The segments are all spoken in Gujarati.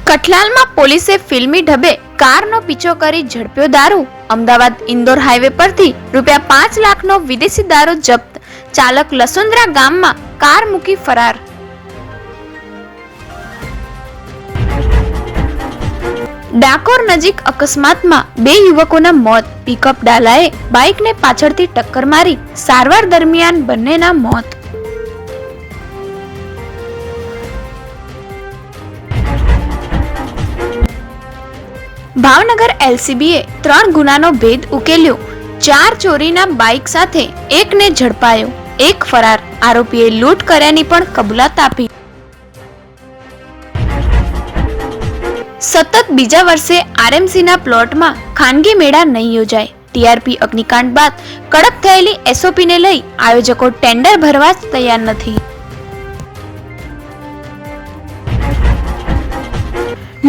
કઠલાલમાં પોલીસે ફિલ્મી ઢબે કારનો પીછો કરી ઝડપ્યો દારૂ. અમદાવાદ ઇન્દોર હાઈવે પરથી ₹5 લાખનો વિદેશી દારૂ જપ્ત. ચાલક લસુંદરા ગામમાં કાર મૂકી ફરાર. ડાકોર નજીક અકસ્માતમાં 2 યુવકોના મોત. પિકઅપ ડાલાએ બાઇકને પાછળથી ટક્કર મારી. સારવાર દરમિયાન બંનેના મોત. ભાવનગર એલસીબીએ 3 ગુનાનો ભેદ ઉકેલ્યો. 4 ચોરીના બાઇક સાથે એકને ઝડપાયો, એક ફરાર. આરોપીએ લૂંટ કર્યાની પણ કબૂલાત આપી. સતત બીજા વર્ષે આરએમસીના પ્લોટમાં ખાનગી મેળા નહીં યોજાય. ટીઆરપી અગ્નિકાંડ બાદ કડક થયેલી એસઓપીને લઈ આયોજકો ટેન્ડર ભરવા જ તૈયાર નથી.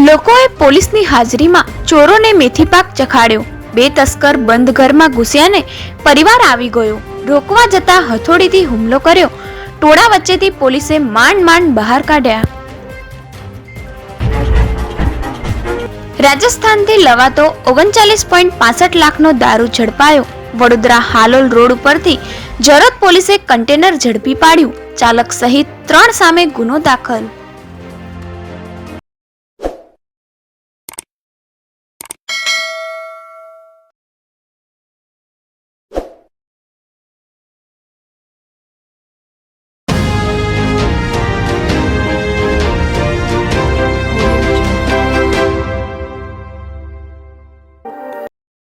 લોકોએ પોલીસની હાજરીમાં ચોરોને મેથીપાક ચખાડ્યો. 2 તસ્કર બંધ ઘરમાં ઘૂસ્યાને પરિવાર આવી ગયો. રોકવા જતા હથોડીથી હુમલો કર્યો. ટોળા વચ્ચેથી પોલીસે માંડ બહાર કાઢ્યા. રાજસ્થાનથી લવાતો 39.65 લાખનો દારૂ ઝડપાયો. વડોદરા હાલોલ રોડ ઉપરથી જરોદ પોલીસે કન્ટેનર ઝડપી પાડ્યું. ચાલક સહિત 3 સામે ગુનો દાખલ.